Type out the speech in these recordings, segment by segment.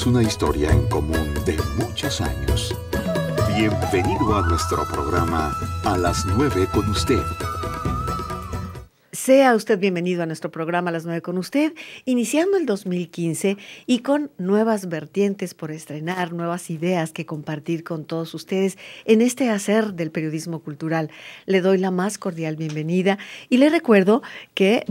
Una historia en común de muchos años. Bienvenido a nuestro programa A las 9 con usted. Sea usted bienvenido a nuestro programa A las 9 con usted, iniciando el 2015 y con nuevas vertientes por estrenar, nuevas ideas que compartir con todos ustedes en este hacer del periodismo cultural. Le doy la más cordial bienvenida y le recuerdo que,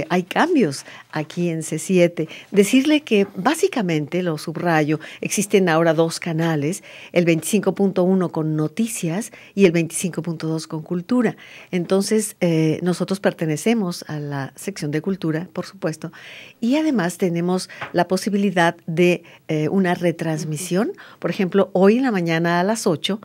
hay cambios aquí en C7. Decirle que básicamente, lo subrayo, existen ahora dos canales, el 25.1 con noticias y el 25.2 con cultura. Entonces, nosotros pertenecemos a la sección de cultura, por supuesto, y además tenemos la posibilidad de una retransmisión. Por ejemplo, hoy en la mañana a las 8,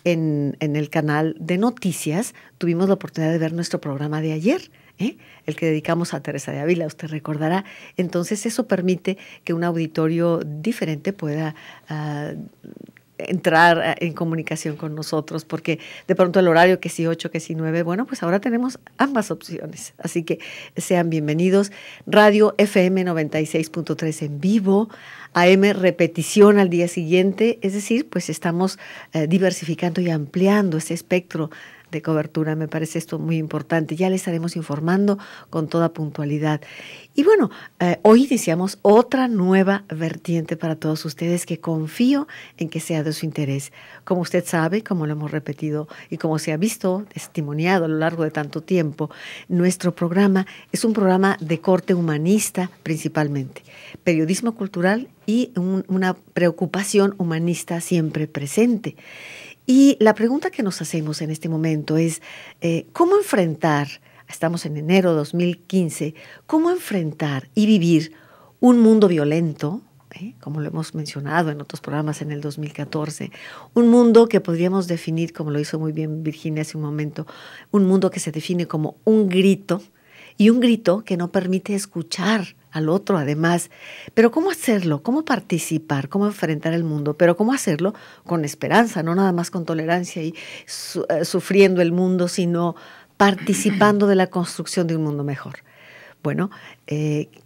en el canal de noticias, tuvimos la oportunidad de ver nuestro programa de ayer, el que dedicamos a Teresa de Ávila, usted recordará. Entonces, eso permite que un auditorio diferente pueda entrar en comunicación con nosotros, porque de pronto el horario que si 8, que si 9, bueno, pues ahora tenemos ambas opciones. Así que sean bienvenidos. Radio FM 96.3 en vivo, AM repetición al día siguiente, es decir, pues estamos diversificando y ampliando ese espectro de cobertura. Me parece esto muy importante. Ya les estaremos informando con toda puntualidad. Y bueno, hoy iniciamos otra nueva vertiente para todos ustedes que confío en que sea de su interés. Como usted sabe, como lo hemos repetido y como se ha visto, testimoniado a lo largo de tanto tiempo, nuestro programa es un programa de corte humanista principalmente. Periodismo cultural y una preocupación humanista siempre presente. Y la pregunta que nos hacemos en este momento es, ¿cómo enfrentar, estamos en enero de 2015, cómo enfrentar y vivir un mundo violento, como lo hemos mencionado en otros programas en el 2014, un mundo que podríamos definir, como lo hizo muy bien Virginia hace un momento, un mundo que se define como un grito, y un grito que no permite escuchar al otro además. Pero ¿cómo hacerlo? ¿Cómo participar? ¿Cómo enfrentar el mundo? Pero ¿cómo hacerlo? Con esperanza, no nada más con tolerancia y sufriendo el mundo, sino participando de la construcción de un mundo mejor. Bueno,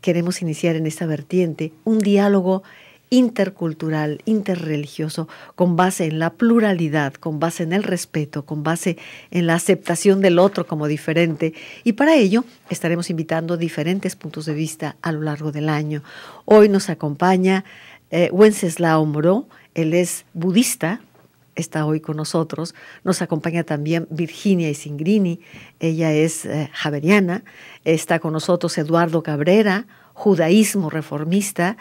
queremos iniciar en esta vertiente un diálogo intercultural, interreligioso, con base en la pluralidad, con base en el respeto, con base en la aceptación del otro como diferente. Y para ello estaremos invitando diferentes puntos de vista a lo largo del año. Hoy nos acompaña Wenceslao Moró, él es budista, está hoy con nosotros. Nos acompaña también Virginia Isingrini, ella es javeriana. Está con nosotros Eduardo Cabrera, judaísmo reformista.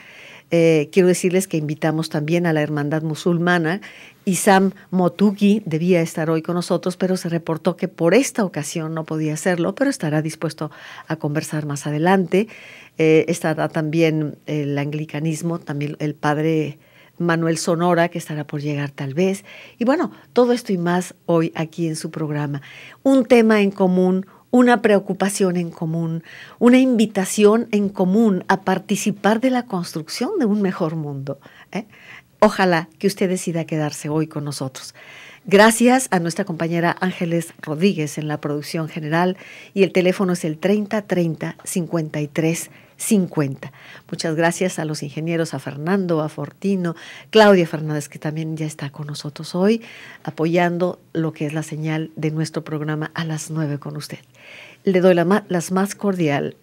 Quiero decirles que invitamos también a la Hermandad Musulmana. Isam Motugi debía estar hoy con nosotros, pero se reportó que por esta ocasión no podía hacerlo, pero estará dispuesto a conversar más adelante. Estará también el anglicanismo, también el padre Manuel Sonora, que estará por llegar tal vez. Y bueno, todo esto y más hoy aquí en su programa. Un tema en común, una preocupación en común, una invitación en común a participar de la construcción de un mejor mundo. Ojalá que usted decida quedarse hoy con nosotros. Gracias a nuestra compañera Ángeles Rodríguez en la producción general, y el teléfono es el 3030-5350. Muchas gracias a los ingenieros, a Fernando, a Fortino, Claudia Fernández, que también ya está con nosotros hoy, apoyando lo que es la señal de nuestro programa A las 9 con usted. Le doy la más cordial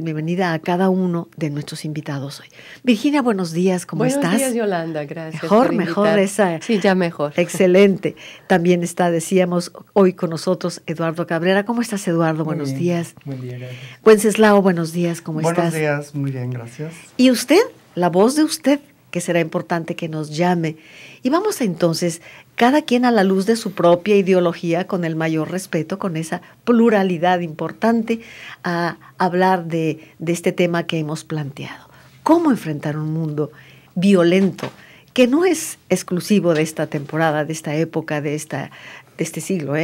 bienvenida a cada uno de nuestros invitados hoy. Virginia, buenos días, ¿cómo estás? Buenos días, Yolanda, gracias. Mejor esa. Sí, ya mejor. Excelente. También está, decíamos, hoy con nosotros Eduardo Cabrera. ¿Cómo estás, Eduardo? Buenos días. Buen día, gracias. Wenceslao, buenos días, ¿cómo estás? Buenos días, muy bien, gracias. Y usted, la voz de usted, que será importante que nos llame. Y vamos entonces, cada quien a la luz de su propia ideología, con el mayor respeto, con esa pluralidad importante, a hablar de este tema que hemos planteado. ¿Cómo enfrentar un mundo violento, que no es exclusivo de esta temporada, de esta época, de este siglo?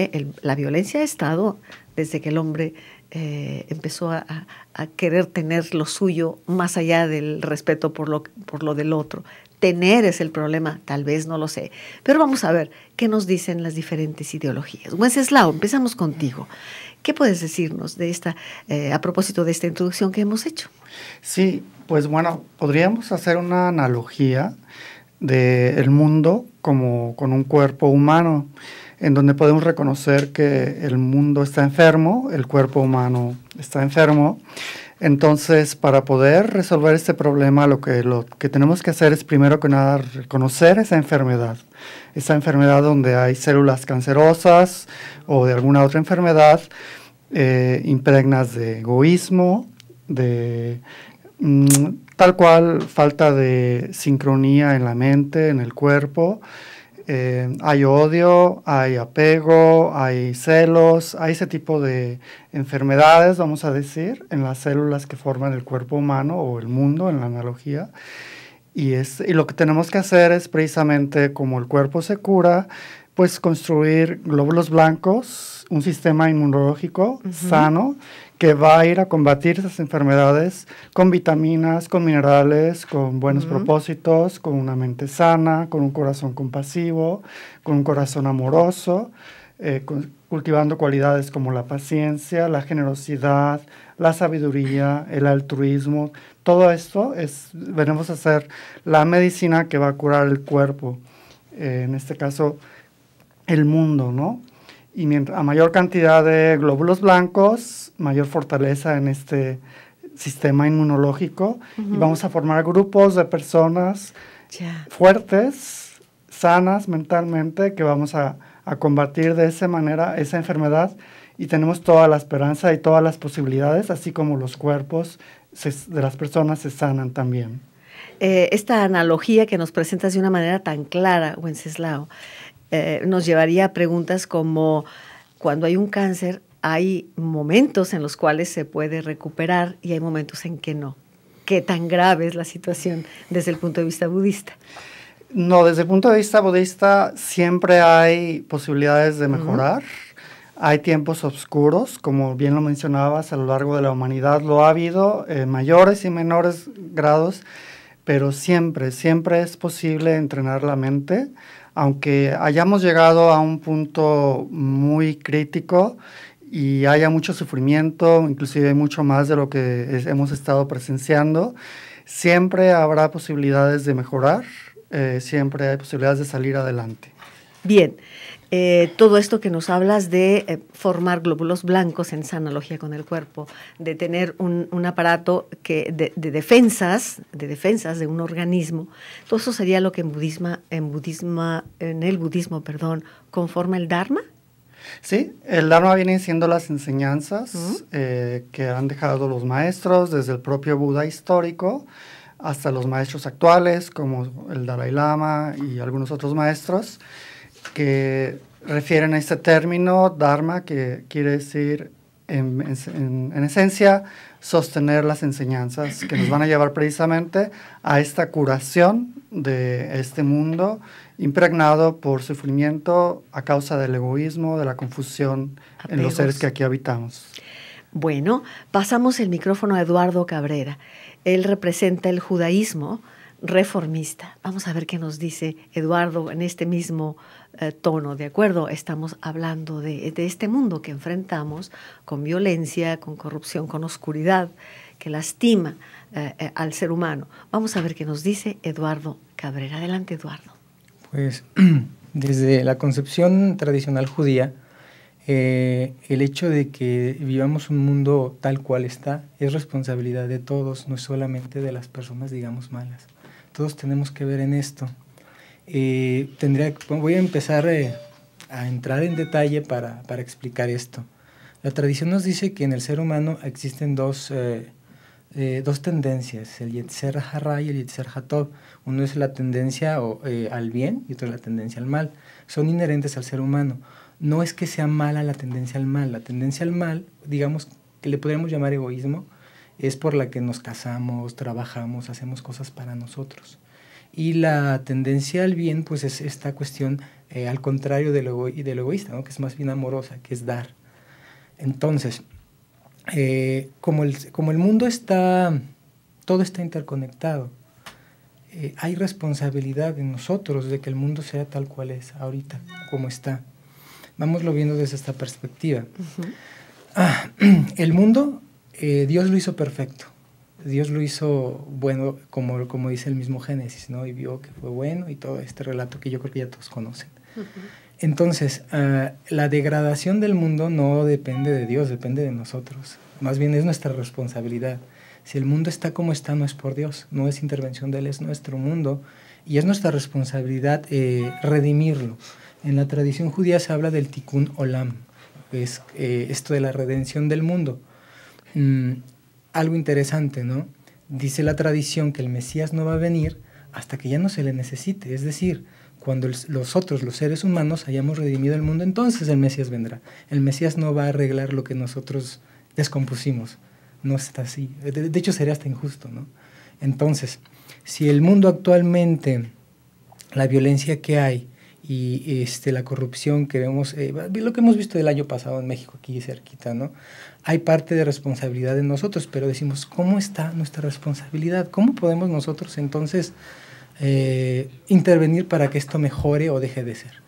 La violencia ha estado desde que el hombre empezó a querer tener lo suyo más allá del respeto por lo del otro. Tener es el problema, tal vez, no lo sé. Pero vamos a ver qué nos dicen las diferentes ideologías. Wenceslao, empezamos contigo. ¿Qué puedes decirnos de a propósito de esta introducción que hemos hecho? Sí, pues bueno, podríamos hacer una analogía del mundo como con un cuerpo humano, en donde podemos reconocer que el mundo está enfermo, el cuerpo humano está enfermo. Entonces, para poder resolver este problema, lo que tenemos que hacer es, primero que nada, reconocer esa enfermedad donde hay células cancerosas o de alguna otra enfermedad, impregnas de egoísmo, de tal cual falta de sincronía en la mente, en el cuerpo. Hay odio, hay apego, hay celos, hay ese tipo de enfermedades, vamos a decir, en las células que forman el cuerpo humano o el mundo, en la analogía. Y lo que tenemos que hacer es precisamente, como el cuerpo se cura, pues construir glóbulos blancos, un sistema inmunológico sano, que va a ir a combatir esas enfermedades con vitaminas, con minerales, con buenos propósitos, con una mente sana, con un corazón compasivo, con un corazón amoroso, cultivando cualidades como la paciencia, la generosidad, la sabiduría, el altruismo. Todo esto venimos a hacer la medicina que va a curar el cuerpo, en este caso el mundo, ¿no? Y a mayor cantidad de glóbulos blancos, mayor fortaleza en este sistema inmunológico, y vamos a formar grupos de personas fuertes, sanas mentalmente, que vamos a combatir de esa manera esa enfermedad, y tenemos toda la esperanza y todas las posibilidades, así como los cuerpos de las personas se sanan también. Esta analogía que nos presentas de una manera tan clara, Wenceslao, nos llevaría a preguntas como: cuando hay un cáncer, hay momentos en los cuales se puede recuperar y hay momentos en que no. ¿Qué tan grave es la situación desde el punto de vista budista? No, desde el punto de vista budista siempre hay posibilidades de mejorar. Hay tiempos oscuros, como bien lo mencionabas, a lo largo de la humanidad lo ha habido, mayores y menores grados, pero siempre es posible entrenar la mente. Aunque hayamos llegado a un punto muy crítico y haya mucho sufrimiento, inclusive mucho más de lo que hemos estado presenciando, siempre habrá posibilidades de mejorar, siempre hay posibilidades de salir adelante. Bien, todo esto que nos hablas de formar glóbulos blancos en esa analogía con el cuerpo, de tener un aparato de defensas de un organismo, todo eso sería lo que en el budismo, conforma el Dharma. Sí, el Dharma vienen siendo las enseñanzas que han dejado los maestros, desde el propio Buda histórico hasta los maestros actuales, como el Dalai Lama y algunos otros maestros, que refieren a este término Dharma, que quiere decir, en esencia, sostener las enseñanzas que nos van a llevar precisamente a esta curación de este mundo impregnado por sufrimiento a causa del egoísmo, de la confusión en los seres que aquí habitamos. Bueno, pasamos el micrófono a Eduardo Cabrera. Él representa el judaísmo reformista. Vamos a ver qué nos dice Eduardo en este mismo tono, ¿de acuerdo? Estamos hablando de este mundo que enfrentamos con violencia, con corrupción, con oscuridad, que lastima al ser humano. Vamos a ver qué nos dice Eduardo Cabrera. Adelante, Eduardo. Pues desde la concepción tradicional judía, el hecho de que vivamos un mundo tal cual está es responsabilidad de todos, no solamente de las personas, digamos, malas. Todos tenemos que ver en esto. Voy a empezar a entrar en detalle para explicar esto. La tradición nos dice que en el ser humano existen dos tendencias, el Yetzer Hara y el Yetzer Hatov. Uno es la tendencia al bien y otro es la tendencia al mal. Son inherentes al ser humano. No es que sea mala la tendencia al mal. La tendencia al mal, digamos, que le podríamos llamar egoísmo, es por la que nos casamos, trabajamos, hacemos cosas para nosotros. Y la tendencia al bien, pues es esta cuestión al contrario del egoísta, ¿no? Que es más bien amorosa, que es dar. Entonces, como el mundo está, todo está interconectado, hay responsabilidad en nosotros de que el mundo sea tal cual es ahorita, como está. Vámoslo viendo desde esta perspectiva. El mundo, Dios lo hizo perfecto. Dios lo hizo bueno, como dice el mismo Génesis, ¿no? Y vio que fue bueno y todo este relato que yo creo que ya todos conocen. Entonces, la degradación del mundo no depende de Dios, depende de nosotros. Más bien es nuestra responsabilidad. Si el mundo está como está, no es por Dios, no es intervención de Él, es nuestro mundo y es nuestra responsabilidad redimirlo. En la tradición judía se habla del tikkun olam, que es esto de la redención del mundo. Algo interesante, ¿no? Dice la tradición que el Mesías no va a venir hasta que ya no se le necesite, es decir, cuando los seres humanos, hayamos redimido el mundo, entonces el Mesías vendrá. El Mesías no va a arreglar lo que nosotros descompusimos. No está así. De hecho, sería hasta injusto, ¿no? Entonces, si el mundo actualmente, la violencia que hay y la corrupción que vemos, lo que hemos visto el año pasado en México, aquí cerquita, ¿no? Hay parte de responsabilidad en nosotros, pero decimos, ¿cómo está nuestra responsabilidad? ¿Cómo podemos nosotros entonces intervenir para que esto mejore o deje de ser?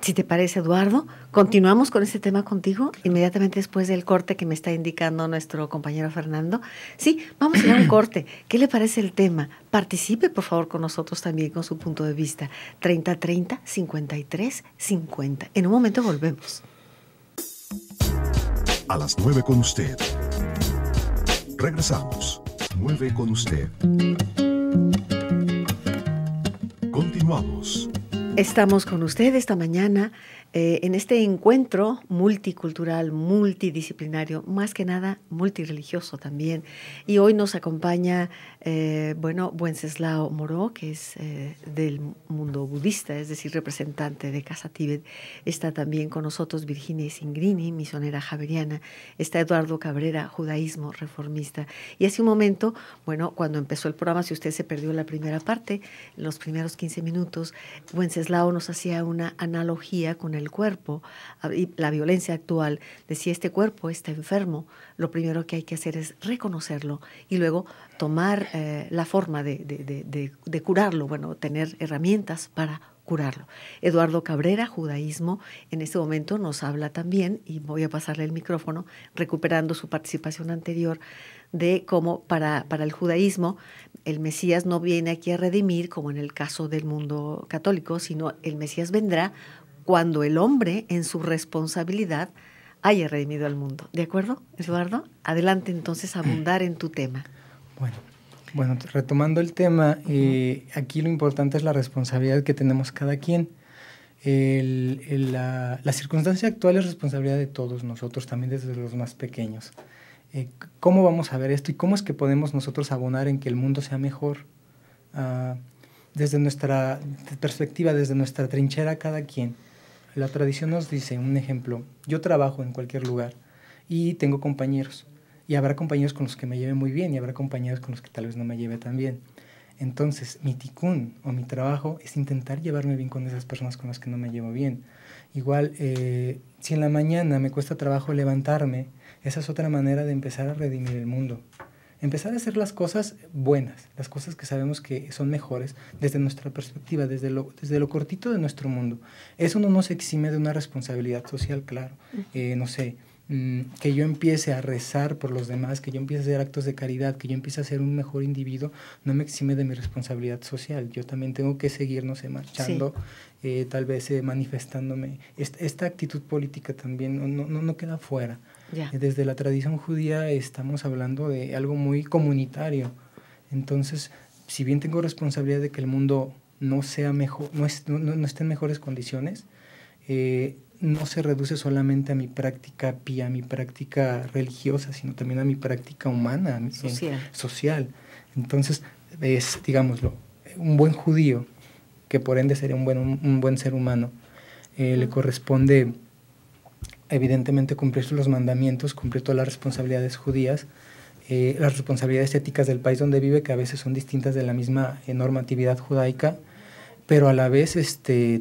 Si te parece, Eduardo, continuamos con este tema contigo inmediatamente después del corte que me está indicando nuestro compañero Fernando. Sí, vamos a ir a un corte. ¿Qué le parece el tema? Participe, por favor, con nosotros también con su punto de vista. 3030-5350. En un momento volvemos. A las 9 con usted. Regresamos. 9 con usted. Continuamos. Estamos con usted esta mañana en este encuentro multicultural, multidisciplinario, más que nada multirreligioso también. Y hoy nos acompaña, Wenceslao Moró, que es del mundo budista, es decir, representante de Casa Tíbet. Está también con nosotros Virginia Singrini, misionera javeriana. Está Eduardo Cabrera, judaísmo reformista. Y hace un momento, cuando empezó el programa, si usted se perdió la primera parte, los primeros 15 minutos, Wenceslao nos hacía una analogía con el cuerpo y la violencia actual, de si este cuerpo está enfermo, lo primero que hay que hacer es reconocerlo y luego tomar la forma de curarlo, tener herramientas para curarlo. Eduardo Cabrera, judaísmo, en este momento nos habla también, y voy a pasarle el micrófono, recuperando su participación anterior, de cómo para el judaísmo el Mesías no viene aquí a redimir, como en el caso del mundo católico, sino el Mesías vendrá cuando el hombre, en su responsabilidad, haya redimido al mundo. ¿De acuerdo, Eduardo? Adelante entonces a abundar en tu tema. Bueno, retomando el tema, aquí lo importante es la responsabilidad que tenemos cada quien. La circunstancia actual es responsabilidad de todos nosotros, también desde los más pequeños. ¿Cómo vamos a ver esto y cómo es que podemos nosotros abonar en que el mundo sea mejor? Desde nuestra perspectiva, desde nuestra trinchera cada quien. La tradición nos dice, un ejemplo, yo trabajo en cualquier lugar y tengo compañeros. Y habrá compañeros con los que me lleve muy bien y habrá compañeros con los que tal vez no me lleve tan bien. Entonces, mi tikkun o mi trabajo es intentar llevarme bien con esas personas con las que no me llevo bien. Igual, si en la mañana me cuesta trabajo levantarme, esa es otra manera de empezar a redimir el mundo. Empezar a hacer las cosas buenas, las cosas que sabemos que son mejores desde nuestra perspectiva, desde lo cortito de nuestro mundo. Eso no nos exime de una responsabilidad social, claro. No sé, que yo empiece a rezar por los demás, que yo empiece a hacer actos de caridad, que yo empiece a ser un mejor individuo, no me exime de mi responsabilidad social. Yo también tengo que seguir, no sé, marchando, sí. Tal vez manifestándome. Esta actitud política también no queda fuera. Yeah. Desde la tradición judía estamos hablando de algo muy comunitario. Entonces, si bien tengo responsabilidad de que el mundo no sea mejor, no esté en mejores condiciones, no se reduce solamente a mi práctica pía, a mi práctica religiosa, sino también a mi práctica humana, social. Entonces, es, digámoslo, un buen judío, que por ende sería un buen ser humano, le corresponde evidentemente cumplir los mandamientos, cumplir todas las responsabilidades judías, las responsabilidades éticas del país donde vive, que a veces son distintas de la misma normatividad judaica, pero a la vez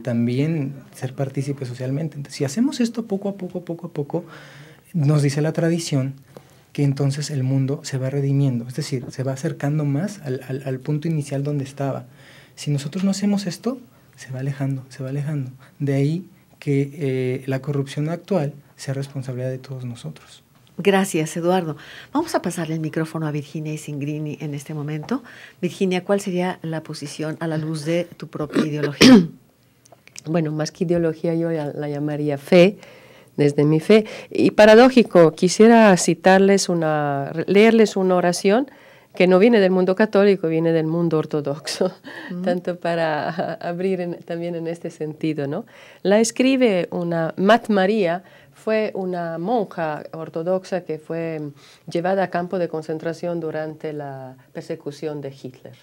también ser partícipe socialmente. Entonces, si hacemos esto poco a poco, nos dice la tradición que entonces el mundo se va redimiendo, es decir, se va acercando más al punto inicial donde estaba. Si nosotros no hacemos esto, se va alejando, se va alejando. De ahí que la corrupción actual sea responsabilidad de todos nosotros. Gracias, Eduardo. Vamos a pasarle el micrófono a Virginia Isingrini en este momento. Virginia, ¿cuál sería la posición a la luz de tu propia ideología? Bueno, más que ideología yo la llamaría fe, desde mi fe. Y paradójico, quisiera leerles una oración que no viene del mundo católico, viene del mundo ortodoxo, tanto para abrir también en este sentido, ¿no? La escribe Mat María, fue una monja ortodoxa que fue llevada a campo de concentración durante la persecución de Hitler.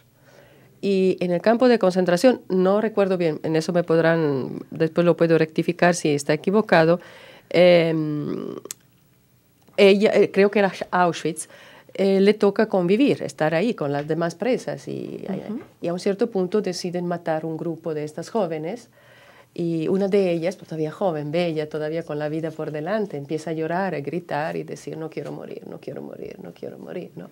Y en el campo de concentración, no recuerdo bien, en eso después lo puedo rectificar si está equivocado, ella, creo que era Auschwitz, le toca convivir, estar ahí con las demás presas y a un cierto punto deciden matar un grupo de estas jóvenes y una de ellas, todavía joven, bella, todavía con la vida por delante, empieza a llorar, a gritar y decir no quiero morir, no quiero morir, no quiero morir, ¿no?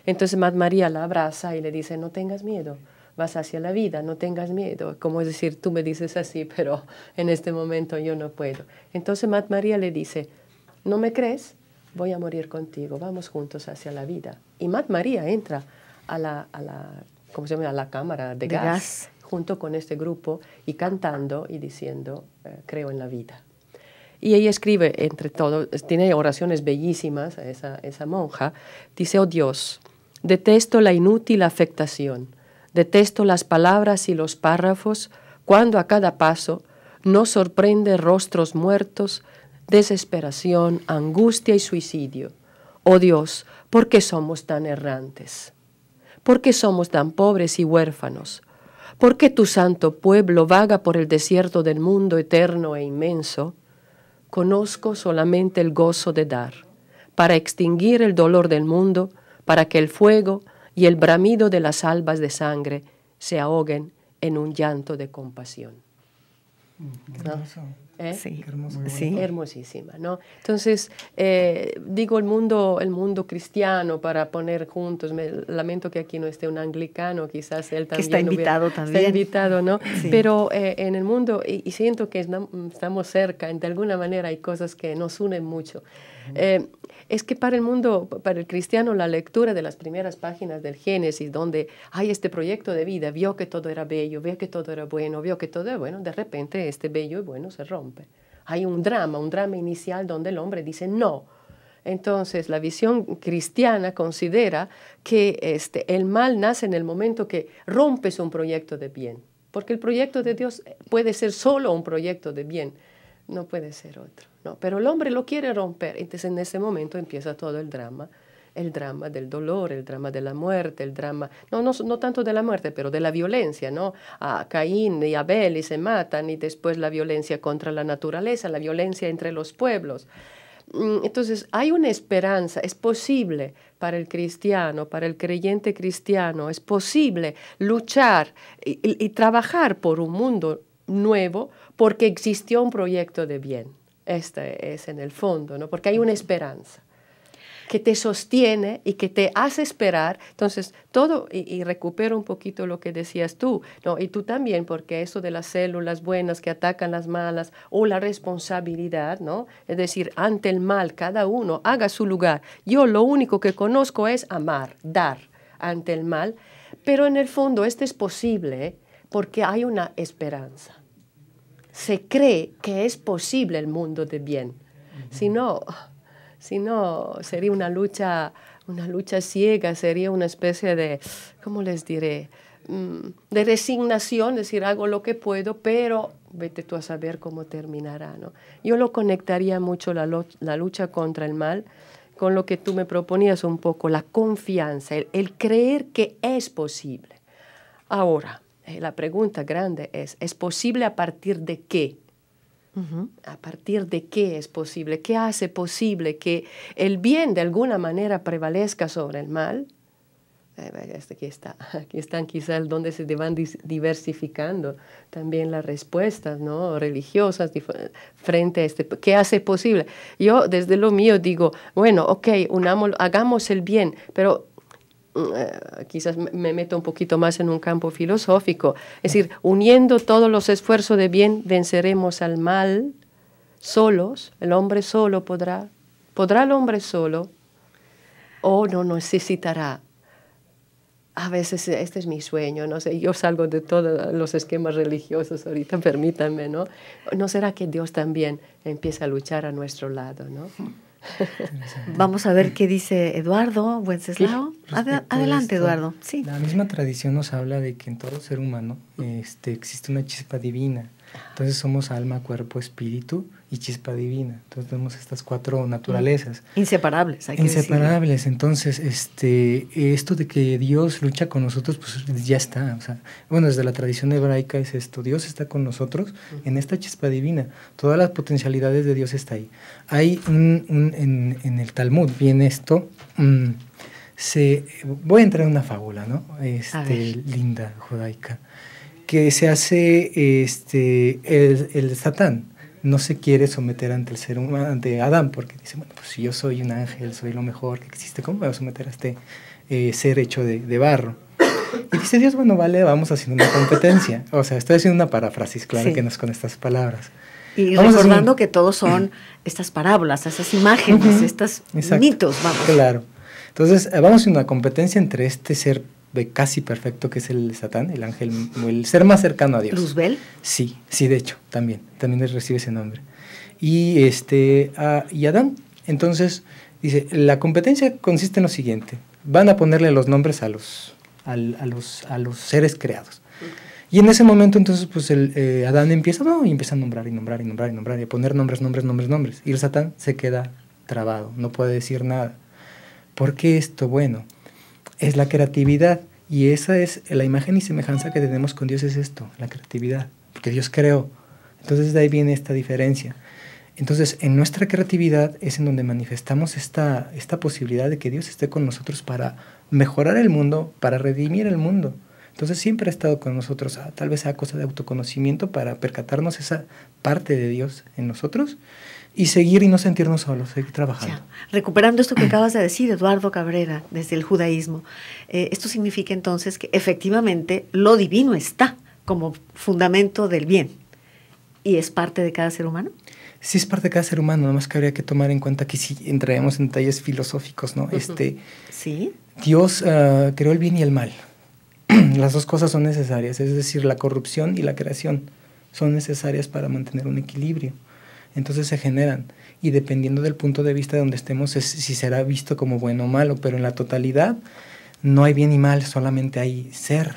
Entonces Mat María la abraza y le dice no tengas miedo, vas hacia la vida, no tengas miedo. Como es decir, tú me dices así, pero en este momento yo no puedo. Entonces Mat María le dice, ¿no me crees? Voy a morir contigo, vamos juntos hacia la vida. Y Mat María entra a la ¿cómo se llama? A la cámara de gas junto con este grupo y cantando y diciendo, creo en la vida. Y ella escribe, entre todo, tiene oraciones bellísimas, esa monja, dice, oh Dios, detesto la inútil afectación, detesto las palabras y los párrafos, cuando a cada paso nos sorprende rostros muertos, desesperación, angustia y suicidio. Oh Dios, ¿por qué somos tan errantes? ¿Por qué somos tan pobres y huérfanos? ¿Por qué tu santo pueblo vaga por el desierto del mundo eterno e inmenso? Conozco solamente el gozo de dar, para extinguir el dolor del mundo, para que el fuego y el bramido de las albas de sangre se ahoguen en un llanto de compasión. ¿No? Sí, sí. Hermosísima, ¿no? Entonces, digo el mundo cristiano para poner juntos, me lamento que aquí no esté un anglicano, quizás él también. Que está invitado también. Está invitado, ¿no? Sí. Pero en el mundo, y siento que estamos cerca, de alguna manera hay cosas que nos unen mucho. Es que para el mundo, para el cristiano, la lectura de las primeras páginas del Génesis, donde hay este proyecto de vida, vio que todo era bello, vio que todo era bueno, vio que todo era bueno, de repente este bello y bueno se rompe. Hay un drama inicial donde el hombre dice no. Entonces la visión cristiana considera que el mal nace en el momento que rompes un proyecto de bien, porque el proyecto de Dios puede ser solo un proyecto de bien, no puede ser otro. No, pero el hombre lo quiere romper, entonces en ese momento empieza todo el drama del dolor, el drama de la muerte, el drama, no tanto de la muerte, pero de la violencia, ¿no? A Caín y Abel y se matan, y después la violencia contra la naturaleza, la violencia entre los pueblos. Entonces hay una esperanza, es posible para el cristiano, para el creyente cristiano, es posible luchar y trabajar por un mundo nuevo porque existió un proyecto de bien. Este es en el fondo, ¿no? Porque hay una esperanza que te sostiene y que te hace esperar. Entonces, todo, y recupero un poquito lo que decías tú, ¿no? Y tú también, porque eso de las células buenas que atacan las malas, o la responsabilidad, ¿no? Es decir, ante el mal, cada uno haga su lugar. Yo lo único que conozco es amar, dar ante el mal, pero en el fondo esto es posible porque hay una esperanza. Se cree que es posible el mundo de bien. Si no, sería una lucha ciega, sería una especie de, ¿cómo les diré? De resignación, decir, hago lo que puedo, pero vete tú a saber cómo terminará, ¿no? Yo lo conectaría mucho la lucha contra el mal con lo que tú me proponías un poco, la confianza, el creer que es posible. Ahora, la pregunta grande ¿es posible a partir de qué? ¿A partir de qué es posible? ¿Qué hace posible que el bien de alguna manera prevalezca sobre el mal? aquí están quizás donde se van diversificando también las respuestas, ¿no? Religiosas frente a ¿qué hace posible? Yo desde lo mío digo, bueno, ok, hagamos el bien, pero quizás me meto un poquito más en un campo filosófico, es decir, uniendo todos los esfuerzos de bien venceremos al mal solos. El hombre solo podrá el hombre solo, o no necesitará. A veces este es mi sueño, no sé, yo salgo de todos los esquemas religiosos ahorita, permítanme, ¿no? ¿No será que Dios también empieza a luchar a nuestro lado, ¿no? Vamos a ver qué dice Eduardo Wenceslao. Adelante, Eduardo. Sí. La misma tradición nos habla de que en todo ser humano existe una chispa divina. Entonces somos alma, cuerpo, espíritu y chispa divina. Entonces tenemos estas 4 naturalezas. Inseparables, hay que Inseparables. Entonces, esto de que Dios lucha con nosotros, pues ya está. O sea, bueno, desde la tradición hebraica es esto. Dios está con nosotros en esta chispa divina. Todas las potencialidades de Dios está ahí. Hay en el Talmud viene esto. Voy a entrar en una fábula, ¿no? Linda, judaica. Que se hace el Satán no se quiere someter ante el ser humano, ante Adán, porque dice, bueno, pues si yo soy un ángel, soy lo mejor que existe, ¿cómo me voy a someter a este ser hecho de barro? Y dice Dios, bueno, vale, vamos haciendo una competencia. O sea, estoy haciendo una paráfrasis, claro, sí, que no es con estas palabras. Y vamos recordando que todos son estas parábolas, esas imágenes, estos mitos, vamos. Claro. Entonces, vamos a una competencia entre este ser casi perfecto que es el Satán, el ángel, el ser más cercano a Dios. ¿Luzbel? Sí, de hecho, también recibe ese nombre. Y Adán. Entonces, dice, la competencia consiste en lo siguiente: van a ponerle los nombres a los seres creados. Y en ese momento, entonces, pues Adán empieza a nombrar y a poner nombres. Y el Satán se queda trabado, no puede decir nada. ¿Por qué esto? Bueno, es la creatividad, y esa es la imagen y semejanza que tenemos con Dios, es esto, la creatividad, porque Dios creó. Entonces de ahí viene esta diferencia. Entonces en nuestra creatividad es en donde manifestamos esta posibilidad de que Dios esté con nosotros para mejorar el mundo, para redimir el mundo. Entonces siempre ha estado con nosotros, tal vez sea cosa de autoconocimiento, para percatarnos esa parte de Dios en nosotros y seguir y no sentirnos solos, seguir trabajando. Ya. Recuperando esto que acabas de decir, Eduardo Cabrera, desde el judaísmo, esto significa entonces que efectivamente lo divino está como fundamento del bien y es parte de cada ser humano. Sí, es parte de cada ser humano, nada más que habría que tomar en cuenta que si entraríamos en detalles filosóficos, ¿no? ¿Sí? Dios creó el bien y el mal. Las dos cosas son necesarias, es decir, la corrupción y la creación son necesarias para mantener un equilibrio. Entonces se generan, y dependiendo del punto de vista de donde estemos, si será visto como bueno o malo, pero en la totalidad no hay bien y mal, solamente hay ser.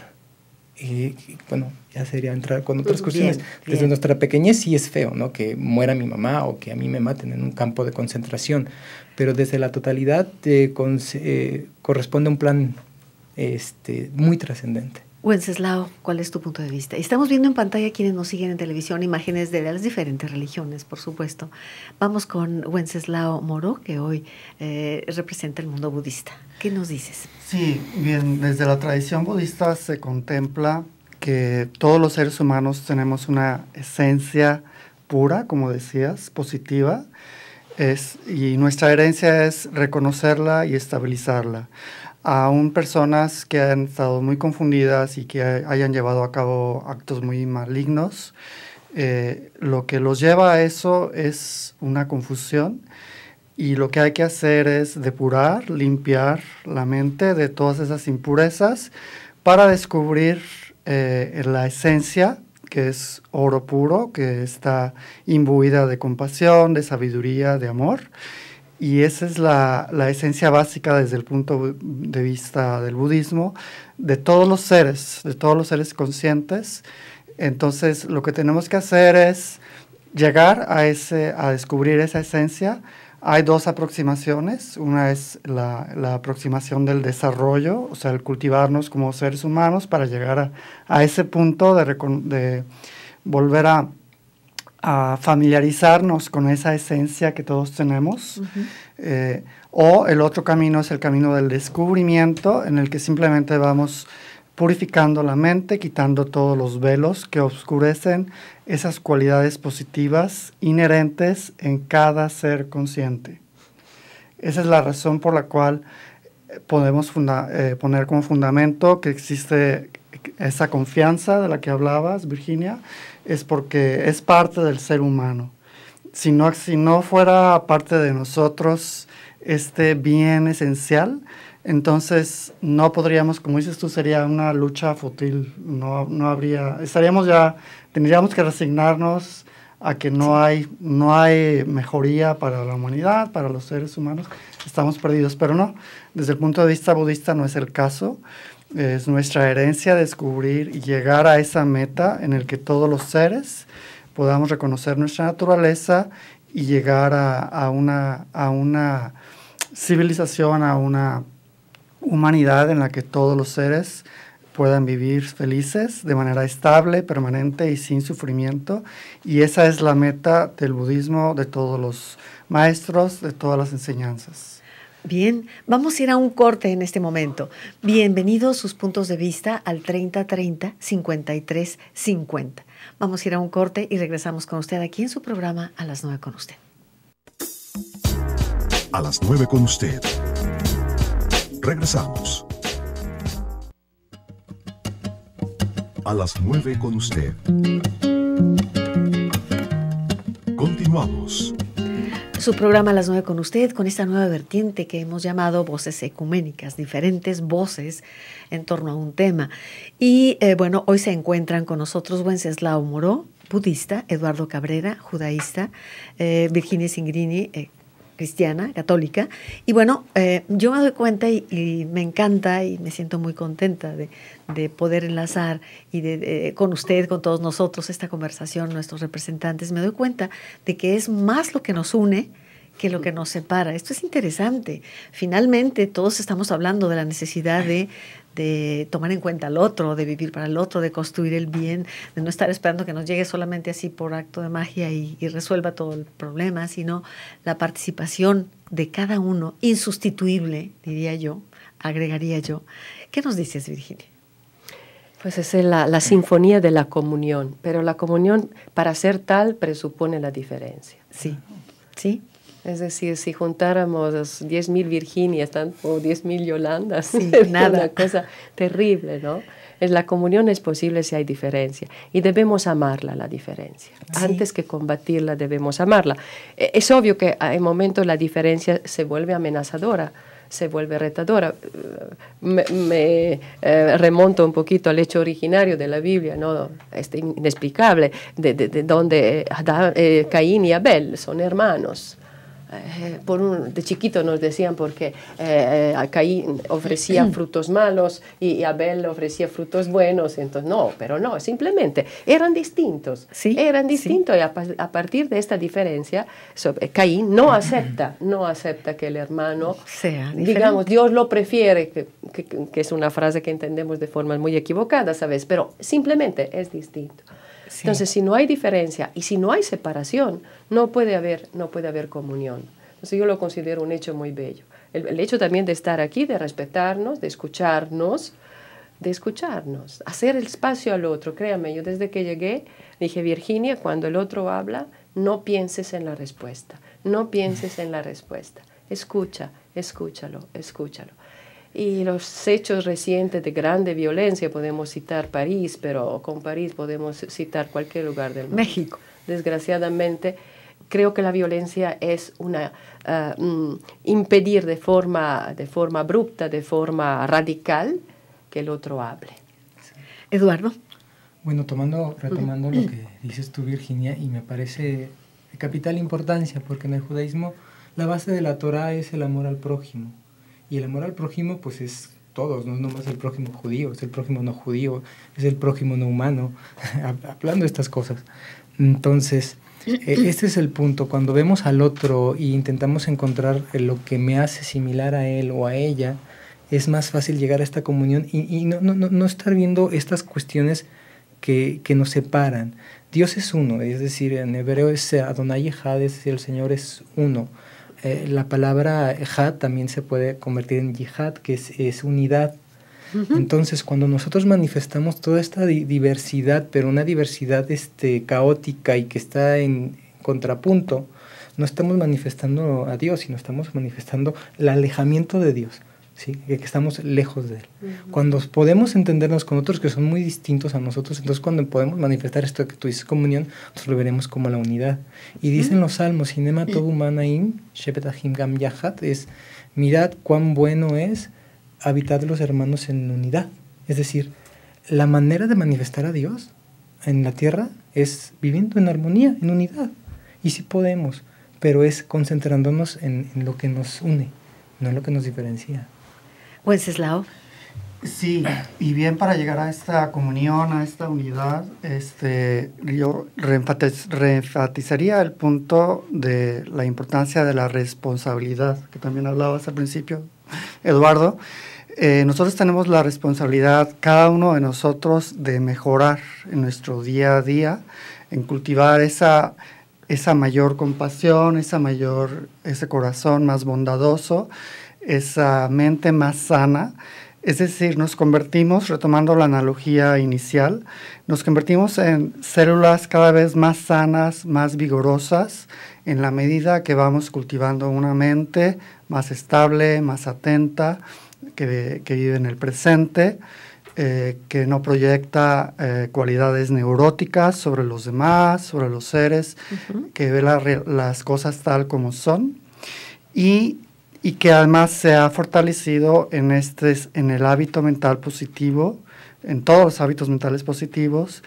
Bueno, ya sería entrar con otras cuestiones. Desde nuestra pequeñez sí es feo, ¿no? Que muera mi mamá o que a mí me maten en un campo de concentración, pero desde la totalidad corresponde a un plan muy trascendente. Wenceslao, ¿cuál es tu punto de vista? Estamos viendo en pantalla, quienes nos siguen en televisión, imágenes de las diferentes religiones, por supuesto. Vamos con Wenceslao Moro, que hoy representa el mundo budista. ¿Qué nos dices? Sí, bien, desde la tradición budista se contempla que todos los seres humanos tenemos una esencia pura, como decías, positiva, y nuestra herencia es reconocerla y estabilizarla. Aún personas que han estado muy confundidas y que hayan llevado a cabo actos muy malignos, lo que los lleva a eso es una confusión, y lo que hay que hacer es depurar, limpiar la mente de todas esas impurezas para descubrir la esencia, que es oro puro, que está imbuida de compasión, de sabiduría, de amor. Y esa es la esencia básica desde el punto de vista del budismo, de todos los seres conscientes. Entonces, lo que tenemos que hacer es llegar a descubrir esa esencia. Hay dos aproximaciones. Una es la aproximación del desarrollo, o sea, el cultivarnos como seres humanos para llegar a ese punto de volver a familiarizarnos con esa esencia que todos tenemos. O el otro camino es el camino del descubrimiento, en el que simplemente vamos purificando la mente, quitando todos los velos que oscurecen esas cualidades positivas inherentes en cada ser consciente. Esa es la razón por la cual podemos poner como fundamento que existe esa confianza de la que hablabas, Virginia, es porque es parte del ser humano. Si no fuera parte de nosotros este bien esencial, entonces no podríamos, como dices tú, sería una lucha fútil, no habría, tendríamos que resignarnos a que no hay mejoría para la humanidad, para los seres humanos, estamos perdidos, pero no, desde el punto de vista budista no es el caso. Es nuestra herencia descubrir y llegar a esa meta en el que todos los seres podamos reconocer nuestra naturaleza y llegar a una civilización, a una humanidad en la que todos los seres puedan vivir felices de manera estable, permanente y sin sufrimiento. Y esa es la meta del budismo, de todos los maestros, de todas las enseñanzas. Bien, vamos a ir a un corte en este momento. Bienvenidos sus puntos de vista al 3030-5350. Vamos a ir a un corte y regresamos con usted aquí en su programa A las 9 con usted. A las 9 con usted. Regresamos. A las 9 con usted. Continuamos. Su programa A las 9 con usted, con esta nueva vertiente que hemos llamado Voces Ecuménicas, diferentes voces en torno a un tema. Y bueno, hoy se encuentran con nosotros Wenceslao Moró, budista, Eduardo Cabrera, judaísta, Virginia Cingrini, cristiana, católica. Y bueno, yo me doy cuenta y me encanta y me siento muy contenta de poder enlazar y con usted, con todos nosotros, esta conversación, nuestros representantes. Me doy cuenta de que es más lo que nos une que lo que nos separa. Esto es interesante. Finalmente, todos estamos hablando de la necesidad de tomar en cuenta al otro, de vivir para el otro, de construir el bien, de no estar esperando que nos llegue solamente así por acto de magia y resuelva todo el problema, sino la participación de cada uno, insustituible, diría yo, agregaría yo. ¿Qué nos dices, Virginia? Pues es la sinfonía de la comunión, pero la comunión, para ser tal, presupone la diferencia. Sí, sí. Es decir, si juntáramos 10.000 Virginias o 10.000 Yolandas, sí, sería nada. una cosa terrible, ¿no? La comunión es posible si hay diferencia y debemos amarla, la diferencia. Sí. Antes que combatirla, debemos amarla. Es obvio que en momentos la diferencia se vuelve amenazadora, se vuelve retadora. Me remonto un poquito al hecho originario de la Biblia, ¿no? Inexplicable, de donde Caín y Abel son hermanos. De chiquito nos decían porque Caín ofrecía frutos malos y Abel ofrecía frutos buenos, entonces pero no, simplemente eran distintos, ¿sí? Eran distintos, sí. Y a partir de esta diferencia, Caín no acepta que el hermano sea diferente. Digamos, Dios lo prefiere, que es una frase que entendemos de formas muy equivocadas, ¿sabes? Pero simplemente es distinto. Sí. Entonces, si no hay diferencia y si no hay separación, no puede haber comunión. Entonces, yo lo considero un hecho muy bello. El hecho también de estar aquí, de respetarnos, de escucharnos, hacer el espacio al otro. Créame, yo desde que llegué dije, Virginia, cuando el otro habla, no pienses en la respuesta. Escúchalo. Y los hechos recientes de grande violencia, podemos citar París, pero con París podemos citar cualquier lugar del mundo. México. Desgraciadamente, creo que la violencia es impedir de forma abrupta, de forma radical, que el otro hable. Eduardo. Bueno, retomando lo que dices tú, Virginia, y me parece de capital importancia, porque en el judaísmo la base de la Torá es el amor al prójimo. Y el amor al prójimo, pues es todos, no es nomás el prójimo judío, es el prójimo no judío, es el prójimo no humano, hablando de estas cosas. Entonces, este es el punto. Cuando vemos al otro e intentamos encontrar lo que me hace similar a él o a ella, es más fácil llegar a esta comunión y no estar viendo estas cuestiones que nos separan. Dios es uno, es decir, en hebreo es Adonai Echad, es decir, el Señor es uno. La palabra ejad también se puede convertir en yihad, que es unidad. Entonces, cuando nosotros manifestamos toda esta diversidad, pero una diversidad caótica y que está en contrapunto, no estamos manifestando a Dios, sino estamos manifestando el alejamiento de Dios, ¿sí? Que estamos lejos de Él. Cuando podemos entendernos con otros que son muy distintos a nosotros, entonces cuando podemos manifestar esto que tú dices, comunión, nosotros lo veremos como la unidad. Y dicen los salmos, Hinema tobu manaim, shepetahim gam yahat, es, mirad cuán bueno es habitar los hermanos en unidad. Es decir, la manera de manifestar a Dios en la tierra es viviendo en armonía, en unidad. Y sí podemos, pero es concentrándonos en lo que nos une, no en lo que nos diferencia. Wenceslao. Sí, y bien, para llegar a esta comunión, a esta unidad, yo reenfatizaría el punto de la importancia de la responsabilidad, que también hablabas al principio, Eduardo. Nosotros tenemos la responsabilidad, cada uno de nosotros, de mejorar en nuestro día a día, en cultivar esa mayor compasión, ese corazón más bondadoso, esa mente más sana. Es decir, nos convertimos, retomando la analogía inicial, nos convertimos en células cada vez más sanas, más vigorosas, en la medida que vamos cultivando una mente más estable, más atenta, que vive en el presente, que no proyecta cualidades neuróticas sobre los demás, sobre los seres, que ve las cosas tal como son, y que además se ha fortalecido en el hábito mental positivo, en todos los hábitos mentales positivos,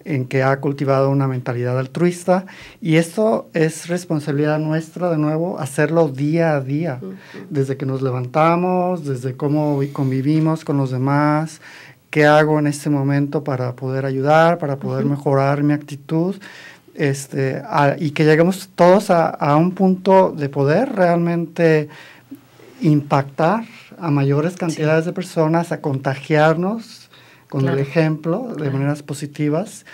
en que ha cultivado una mentalidad altruista, y esto es responsabilidad nuestra, de nuevo, hacerlo día a día, desde que nos levantamos, desde cómo convivimos con los demás, qué hago en este momento para poder ayudar, para poder mejorar mi actitud, y que lleguemos todos a un punto de poder realmente impactar a mayores cantidades de personas, a contagiarnos con el ejemplo de maneras positivas,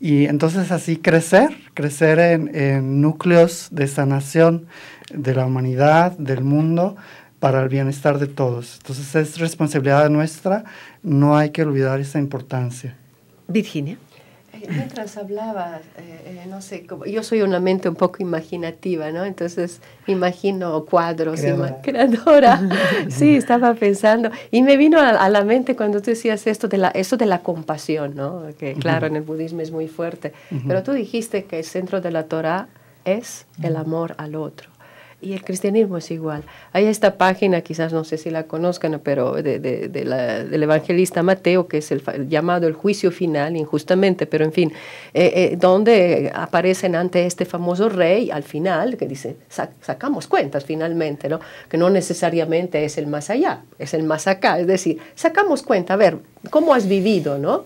y entonces así crecer en núcleos de sanación de la humanidad, del mundo, para el bienestar de todos. Entonces es responsabilidad nuestra, no hay que olvidar esa importancia. Virginia. Mientras hablabas, no sé, yo soy una mente un poco imaginativa, ¿no? Entonces imagino cuadros, creadora. Sí, estaba pensando. Y me vino a la mente cuando tú decías esto de la compasión, ¿no? Que claro, en el budismo es muy fuerte. Pero tú dijiste que el centro de la Torah es el amor al otro. Y el cristianismo es igual. Hay esta página, quizás no sé si la conozcan, pero del evangelista Mateo, que es llamado el juicio final, injustamente, pero en fin, donde aparecen ante este famoso rey, al final, que dice, sacamos cuentas finalmente, ¿no? Que no necesariamente es el más allá, es el más acá. Es decir, sacamos cuenta, a ver, ¿cómo has vivido, no?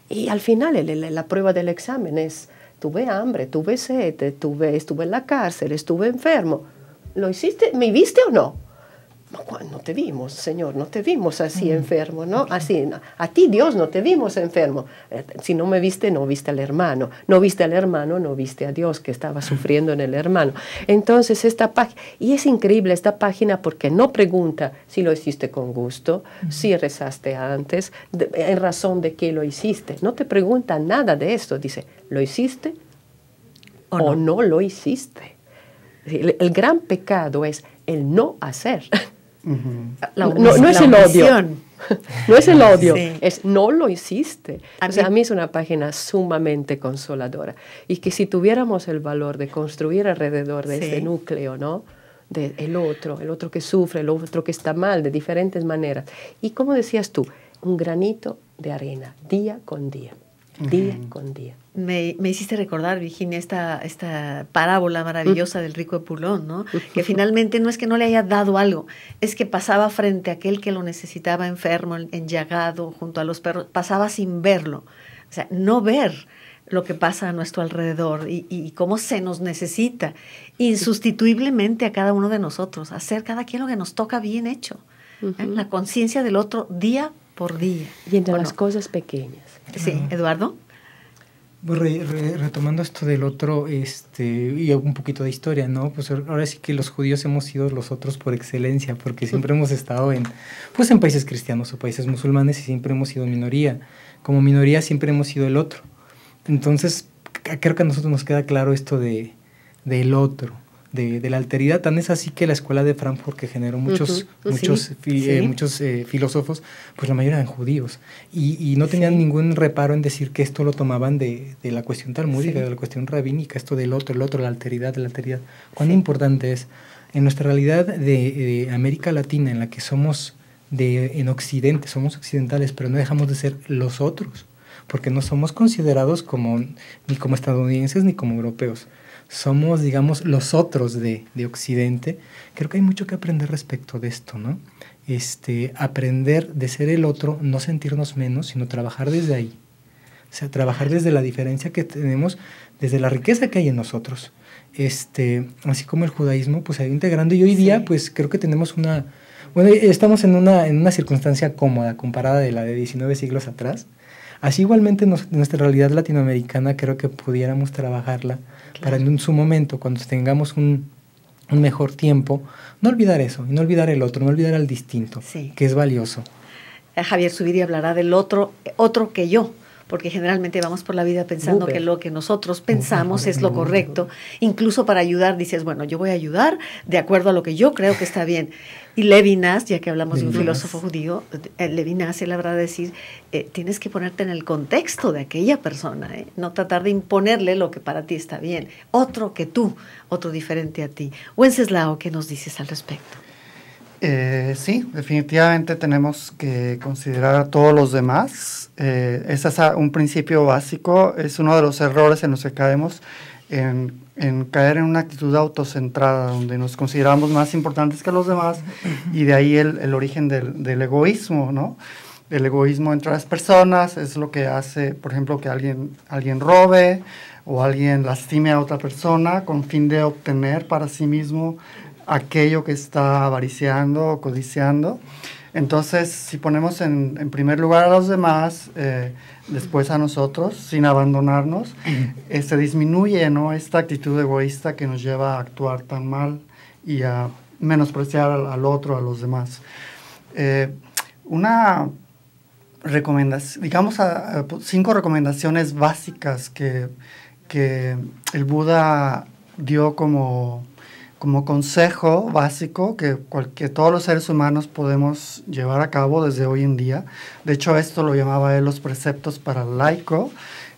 Y al final, la prueba del examen es, tuve hambre, tuve sed, estuve en la cárcel, estuve enfermo. ¿Lo hiciste? ¿Me viste o no? No te vimos, Señor, no te vimos así enfermo, ¿no? Así, no. A ti, Dios, no te vimos enfermo. Si no me viste, no viste al hermano. No viste al hermano, no viste a Dios que estaba sufriendo en el hermano. Entonces, esta página, y es increíble esta página porque no pregunta si lo hiciste con gusto, si rezaste antes, en razón de qué lo hiciste. No te pregunta nada de esto. Dice, ¿lo hiciste o no lo hiciste? El gran pecado es el no hacer. No es el odio. No es el odio, es no lo hiciste. A mí es una página sumamente consoladora. Y que si tuviéramos el valor de construir alrededor de este núcleo, ¿no? De el otro que sufre, el otro que está mal, de diferentes maneras. Y como decías tú, un granito de arena, día con día. Día con día. Me hiciste recordar, Virginia, esta parábola maravillosa del rico Epulón, ¿no? Que finalmente no es que no le haya dado algo, es que pasaba frente a aquel que lo necesitaba enfermo, enllagado, junto a los perros, pasaba sin verlo. O sea, no ver lo que pasa a nuestro alrededor y cómo se nos necesita insustituiblemente a cada uno de nosotros, hacer cada quien lo que nos toca bien hecho. La conciencia del otro día por día. Y entre las cosas pequeñas. Sí, Eduardo. Retomando esto del otro, y un poquito de historia, ¿no? Pues ahora sí que los judíos hemos sido los otros por excelencia, porque siempre hemos estado en países cristianos o países musulmanes y siempre hemos sido minoría. Como minoría siempre hemos sido el otro. Entonces, creo que a nosotros nos queda claro esto del otro, de la alteridad. Tan es así que la escuela de Frankfurt, que generó muchos filósofos, pues la mayoría eran judíos. Y no tenían ningún reparo en decir que esto lo tomaban de la cuestión talmúdica, de la cuestión rabínica, esto del otro, la alteridad, de la alteridad. ¿Cuán importante es? En nuestra realidad de América Latina, en la que somos en Occidente, somos occidentales, pero no dejamos de ser los otros, porque no somos considerados ni como estadounidenses ni como europeos. Somos, digamos, los otros de Occidente. Creo que hay mucho que aprender respecto de esto, ¿no? Aprender de ser el otro, no sentirnos menos, sino trabajar desde ahí. O sea, trabajar desde la diferencia que tenemos, desde la riqueza que hay en nosotros. Así como el judaísmo, pues ha ido integrando. Y hoy día, pues creo que tenemos estamos en una circunstancia cómoda comparada de la de 19 siglos atrás. Así igualmente nuestra realidad latinoamericana creo que pudiéramos trabajarla para en su momento, cuando tengamos un mejor tiempo, no olvidar eso, y no olvidar el otro, no olvidar al distinto, que es valioso. Javier Zubiri hablará del otro que yo, porque generalmente vamos por la vida pensando que lo que nosotros pensamos es lo correcto. Incluso para ayudar dices, bueno, yo voy a ayudar de acuerdo a lo que yo creo que está bien. Y Levinas, ya que hablamos de un filósofo judío, Levinas, él habrá de decir, tienes que ponerte en el contexto de aquella persona, no tratar de imponerle lo que para ti está bien. Otro que tú, otro diferente a ti. Wenceslao, ¿qué nos dices al respecto? Sí, definitivamente tenemos que considerar a todos los demás. Ese es un principio básico, es uno de los errores en los que caemos, en caer en una actitud autocentrada, donde nos consideramos más importantes que los demás, y de ahí el origen del egoísmo, ¿no? El egoísmo entre las personas es lo que hace, por ejemplo, que alguien robe o alguien lastime a otra persona con fin de obtener para sí mismo aquello que está avariciando o codiciando. Entonces, si ponemos en primer lugar a los demás, después a nosotros, sin abandonarnos, se disminuye, ¿no?, esta actitud egoísta que nos lleva a actuar tan mal y a menospreciar al otro, a los demás. Una recomendación, digamos, 5 recomendaciones básicas que el Buda dio como consejo básico que todos los seres humanos podemos llevar a cabo desde hoy en día. De hecho, esto lo llamaba él los preceptos para el laico.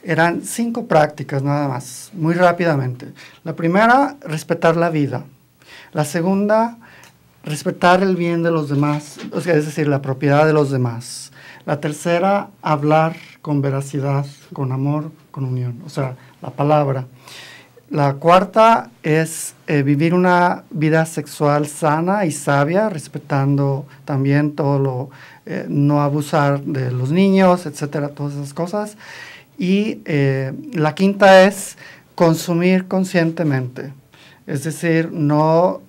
Eran 5 prácticas nada más, muy rápidamente. La primera, respetar la vida. La segunda, respetar el bien de los demás, o sea, es decir, la propiedad de los demás. La tercera, hablar con veracidad, con amor, con unión, o sea, la palabra. La cuarta es vivir una vida sexual sana y sabia, respetando también no abusar de los niños, etcétera, todas esas cosas. Y la quinta es consumir conscientemente, es decir, no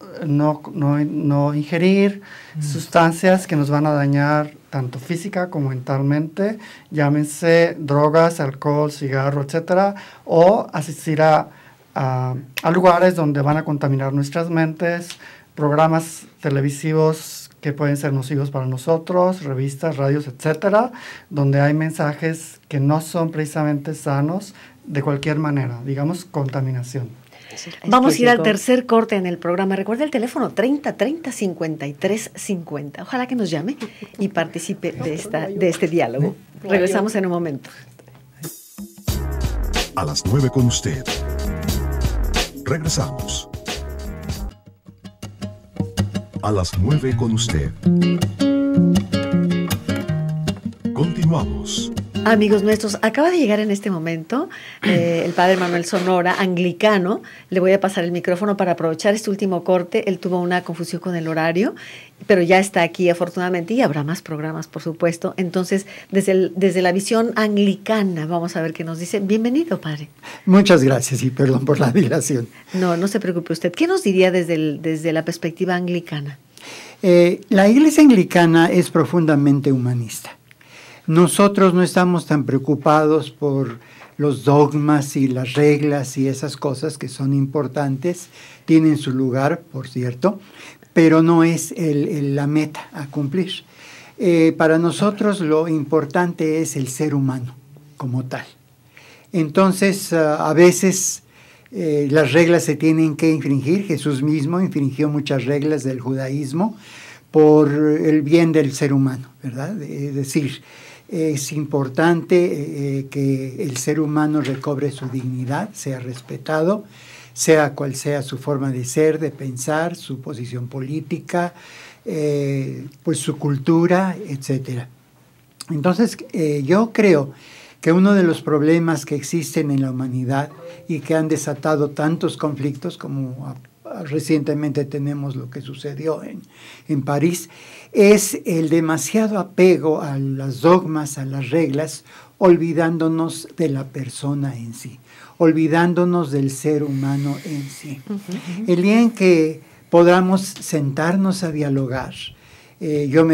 ingerir sustancias que nos van a dañar tanto física como mentalmente, llámense drogas, alcohol, cigarro, etcétera, o asistir a lugares donde van a contaminar nuestras mentes, programas televisivos que pueden ser nocivos para nosotros, revistas, radios, etcétera, donde hay mensajes que no son precisamente sanos de cualquier manera, digamos, contaminación. Vamos a ir al tercer corte en el programa. Recuerda el teléfono 30 30 53 50. Ojalá que nos llame y participe de este diálogo. Regresamos en un momento. A las 9 con usted. Regresamos. A las 9 con usted. Continuamos. Amigos nuestros, acaba de llegar en este momento el padre Manuel Sonora, anglicano. Le voy a pasar el micrófono para aprovechar este último corte. Él tuvo una confusión con el horario, pero ya está aquí afortunadamente y habrá más programas, por supuesto. Entonces, desde la visión anglicana, vamos a ver qué nos dice. Bienvenido, padre. Muchas gracias y perdón por la dilación. No se preocupe usted. ¿Qué nos diría desde la perspectiva anglicana? La Iglesia anglicana es profundamente humanista. Nosotros no estamos tan preocupados por los dogmas y las reglas y esas cosas que son importantes, tienen su lugar, por cierto, pero no es la meta a cumplir. Para nosotros lo importante es el ser humano como tal. Entonces, a veces las reglas se tienen que infringir. Jesús mismo infringió muchas reglas del judaísmo por el bien del ser humano, ¿verdad? Es decir, es importante que el ser humano recobre su dignidad, sea respetado, sea cual sea su forma de ser, de pensar, su posición política, pues su cultura, etc. Entonces, yo creo que uno de los problemas que existen en la humanidad y que han desatado tantos conflictos, como recientemente tenemos lo que sucedió en París, es el demasiado apego a los dogmas, a las reglas, olvidándonos de la persona en sí, olvidándonos del ser humano en sí. El día en que podamos sentarnos a dialogar, yo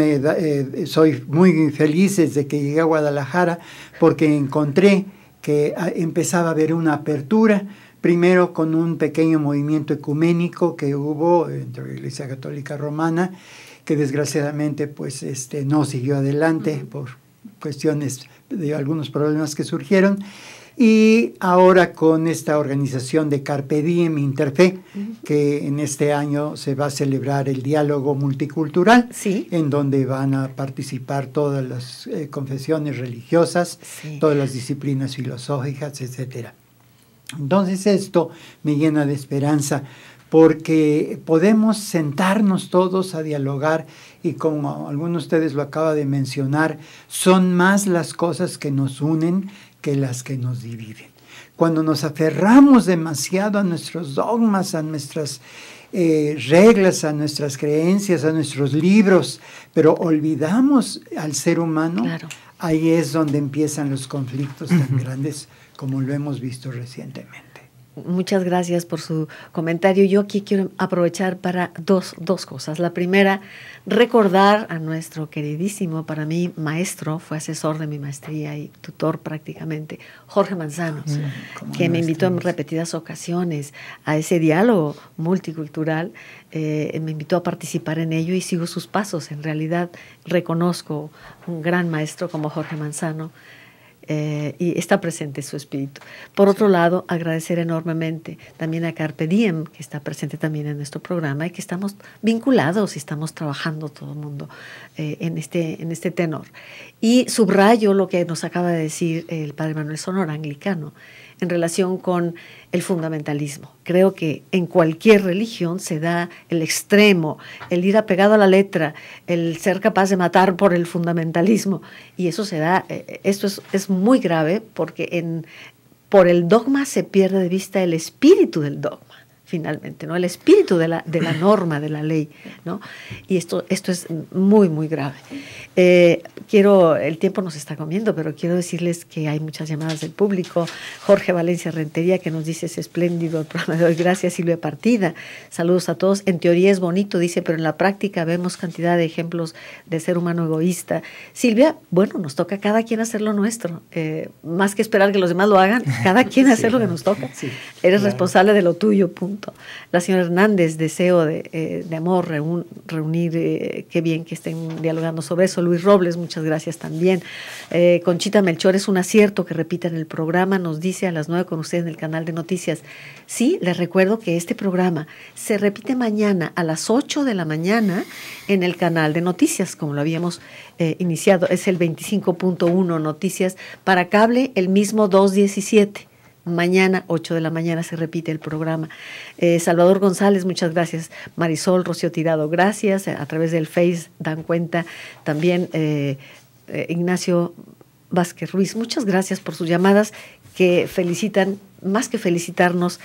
soy muy feliz desde que llegué a Guadalajara porque encontré que empezaba a haber una apertura, primero con un pequeño movimiento ecuménico que hubo entre la Iglesia Católica Romana, que desgraciadamente pues, no siguió adelante por cuestiones de algunos problemas que surgieron, y ahora con esta organización de Carpe Diem Interfe, que en este año se va a celebrar el diálogo multicultural, sí, en donde van a participar todas las confesiones religiosas, sí, todas las disciplinas filosóficas, etc. Entonces esto me llena de esperanza, porque podemos sentarnos todos a dialogar y como alguno de ustedes lo acaba de mencionar, son más las cosas que nos unen que las que nos dividen. Cuando nos aferramos demasiado a nuestros dogmas, a nuestras reglas, a nuestras creencias, a nuestros libros, pero olvidamos al ser humano, claro, ahí es donde empiezan los conflictos tan grandes como lo hemos visto recientemente. Muchas gracias por su comentario. Yo aquí quiero aprovechar para dos cosas. La primera, recordar a nuestro queridísimo, para mí, maestro, fue asesor de mi maestría y tutor prácticamente, Jorge Manzano, que me invitó en repetidas ocasiones a ese diálogo multicultural, me invitó a participar en ello y sigo sus pasos. En realidad, reconozco un gran maestro como Jorge Manzano, y está presente su espíritu. Por otro lado, agradecer enormemente también a Carpe Diem, que está presente también en nuestro programa y que estamos vinculados y estamos trabajando todo el mundo en este tenor. Y subrayo lo que nos acaba de decir el padre Manuel Sonora, anglicano, en relación con el fundamentalismo. Creo que en cualquier religión se da el extremo, el ir apegado a la letra, el ser capaz de matar por el fundamentalismo. Y eso se da, esto es muy grave porque por el dogma se pierde de vista el espíritu del dogma, finalmente, ¿no? El espíritu de la norma, de la ley, ¿no? Y esto es muy, muy grave. El tiempo nos está comiendo, pero quiero decirles que hay muchas llamadas del público. Jorge Valencia Rentería, que nos dice, es espléndido el programa de hoy. Gracias, Silvia Partida. Saludos a todos. En teoría es bonito, dice, pero en la práctica vemos cantidad de ejemplos de ser humano egoísta. Silvia, bueno, nos toca a cada quien hacer lo nuestro. Más que esperar que los demás lo hagan, cada quien hacer lo que nos toca. Sí, eres responsable de lo tuyo, punto. La señora Hernández, deseo de amor, reunir, qué bien que estén dialogando sobre eso. Luis Robles, muchas gracias también. Conchita Melchor, es un acierto que repitan el programa, nos dice a las 9 con ustedes en el canal de noticias. Sí, les recuerdo que este programa se repite mañana a las 8 de la mañana en el canal de noticias, como lo habíamos iniciado. Es el 25.1 Noticias para cable, el mismo 217. Mañana, 8 de la mañana, se repite el programa. Salvador González, muchas gracias. Marisol, Rocío Tirado, gracias. A través del Face dan cuenta. También Ignacio Vázquez Ruiz, muchas gracias por sus llamadas que felicitan, más que felicitarnos,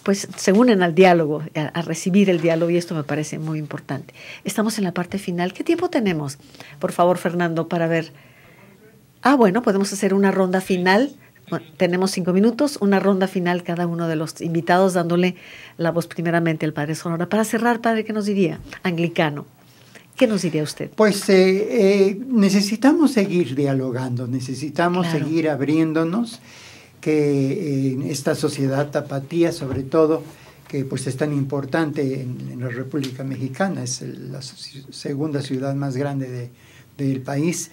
pues se unen al diálogo, a recibir el diálogo, y esto me parece muy importante. Estamos en la parte final. ¿Qué tiempo tenemos? Por favor, Fernando, para ver. Bueno, podemos hacer una ronda final. Bueno, tenemos 5 minutos, una ronda final cada uno de los invitados, dándole la voz primeramente al padre Sonora. Para cerrar, padre, ¿qué nos diría? Anglicano. ¿Qué nos diría usted? Pues necesitamos seguir dialogando, necesitamos seguir abriéndonos, que en esta sociedad tapatía, sobre todo, que pues es tan importante en la República Mexicana, es la segunda ciudad más grande del país,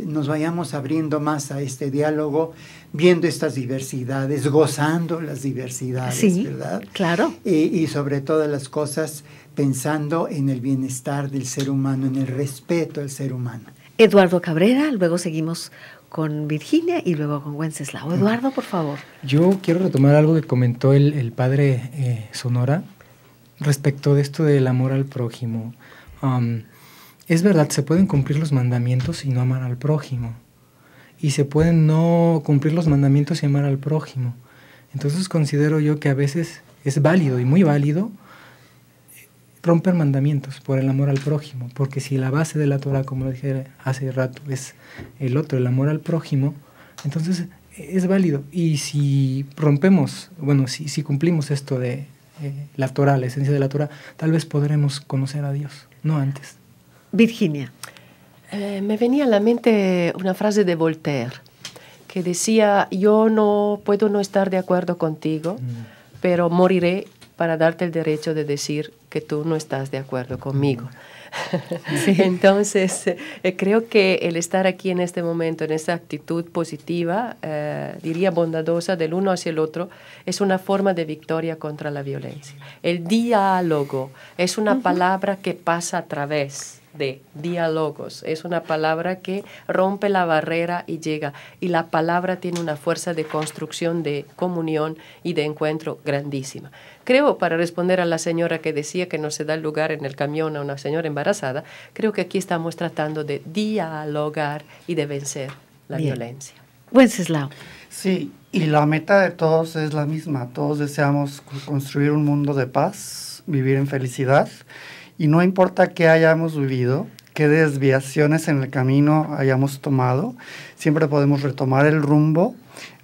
nos vayamos abriendo más a este diálogo, viendo estas diversidades, gozando las diversidades, sí, ¿verdad? Claro. Y sobre todas las cosas, pensando en el bienestar del ser humano, en el respeto al ser humano. Eduardo Cabrera, luego seguimos con Virginia y luego con Wenceslao. Eduardo, por favor. Yo quiero retomar algo que comentó el padre Sonora respecto de esto del amor al prójimo. Es verdad, se pueden cumplir los mandamientos y no amar al prójimo. Y se pueden no cumplir los mandamientos y amar al prójimo. Entonces considero yo que a veces es válido y muy válido romper mandamientos por el amor al prójimo, porque si la base de la Torah, como lo dije hace rato, es el otro, el amor al prójimo, entonces es válido. Y si rompemos, bueno, si cumplimos esto de la Torah, la esencia de la Torah, tal vez podremos conocer a Dios, no antes. Virginia. Me venía a la mente una frase de Voltaire que decía: yo no puedo no estar de acuerdo contigo, pero moriré para darte el derecho de decir que tú no estás de acuerdo conmigo. Sí. Entonces, creo que el estar aquí en este momento, en esa actitud positiva, diría bondadosa, del uno hacia el otro, es una forma de victoria contra la violencia. El diálogo es una palabra que pasa a través de diálogos, es una palabra que rompe la barrera y llega, y la palabra tiene una fuerza de construcción, de comunión y de encuentro grandísima. Creo, para responder a la señora que decía que no se da lugar en el camión a una señora embarazada, creo que aquí estamos tratando de dialogar y de vencer la violencia. Wenceslao. Sí, y la meta de todos es la misma. Todos deseamos construir un mundo de paz, vivir en felicidad. Y no importa qué hayamos vivido, qué desviaciones en el camino hayamos tomado, siempre podemos retomar el rumbo,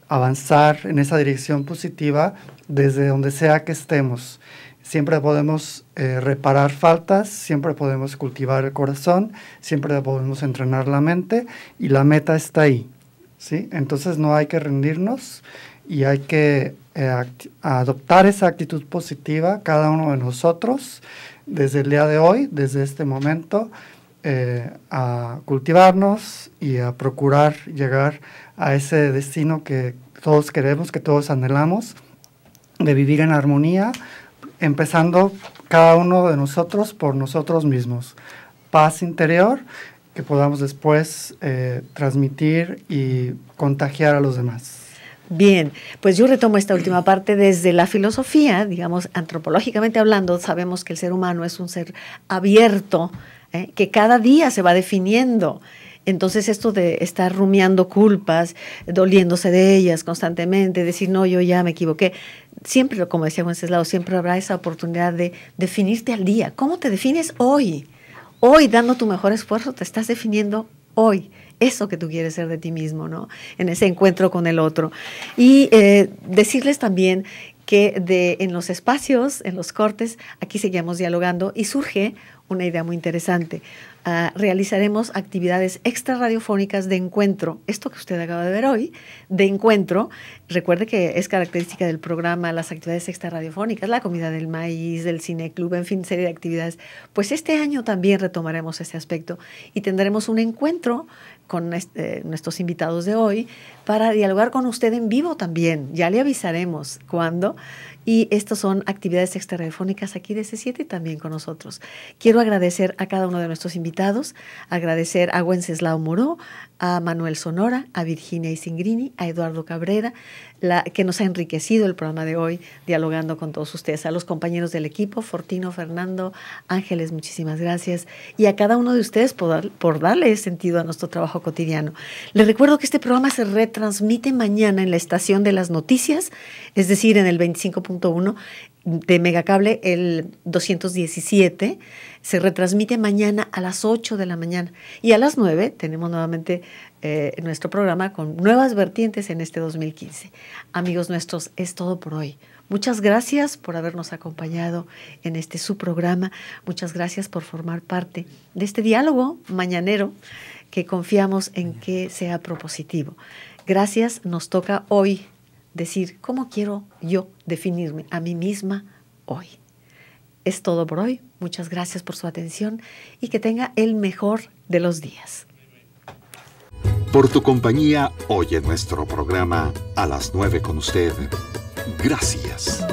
avanzar en esa dirección positiva desde donde sea que estemos. Siempre podemos reparar faltas, siempre podemos cultivar el corazón, siempre podemos entrenar la mente y la meta está ahí, ¿sí? Entonces no hay que rendirnos y hay que adoptar esa actitud positiva cada uno de nosotros, desde el día de hoy, desde este momento, a cultivarnos y a procurar llegar a ese destino que todos queremos, que todos anhelamos, de vivir en armonía, empezando cada uno de nosotros por nosotros mismos. Paz interior que podamos después transmitir y contagiar a los demás. Bien, pues yo retomo esta última parte desde la filosofía, digamos, antropológicamente hablando, sabemos que el ser humano es un ser abierto, que cada día se va definiendo. Entonces esto de estar rumiando culpas, doliéndose de ellas constantemente, decir, no, yo ya me equivoqué, siempre, como decía Wenceslao, siempre habrá esa oportunidad de definirte al día. ¿Cómo te defines hoy? Hoy, dando tu mejor esfuerzo, te estás definiendo hoy. Eso que tú quieres ser de ti mismo, ¿no? En ese encuentro con el otro. Y decirles también que en los espacios, en los cortes, aquí seguimos dialogando y surge una idea muy interesante. Realizaremos actividades extra radiofónicas de encuentro. Esto que usted acaba de ver hoy, de encuentro. Recuerde que es característica del programa las actividades extra radiofónicas, la comida del maíz, del cineclub, en fin, serie de actividades. Pues este año también retomaremos ese aspecto y tendremos un encuentro con nuestros invitados de hoy para dialogar con usted en vivo también. Ya le avisaremos cuándo. Y estas son actividades extra radiofónicas aquí de C7 y también con nosotros. Quiero agradecer a cada uno de nuestros invitados, agradecer a Wenceslao Moró, a Manuel Sonora, a Virginia Isingrini, a Eduardo Cabrera, que nos ha enriquecido el programa de hoy, dialogando con todos ustedes, a los compañeros del equipo, Fortino, Fernando, Ángeles, muchísimas gracias, y a cada uno de ustedes por darle sentido a nuestro trabajo cotidiano. Les recuerdo que este programa se retransmite mañana en la estación de las noticias, es decir, en el 25.1 de Megacable, el 217, se retransmite mañana a las 8 de la mañana. Y a las 9 tenemos nuevamente nuestro programa con nuevas vertientes en este 2015. Amigos nuestros, es todo por hoy. Muchas gracias por habernos acompañado en este su programa. Muchas gracias por formar parte de este diálogo mañanero que confiamos en que sea propositivo. Gracias. Nos toca hoy decir cómo quiero yo definirme a mí misma hoy. Es todo por hoy. Muchas gracias por su atención y que tenga el mejor de los días. Por tu compañía hoy en nuestro programa A las 9 con usted. Gracias.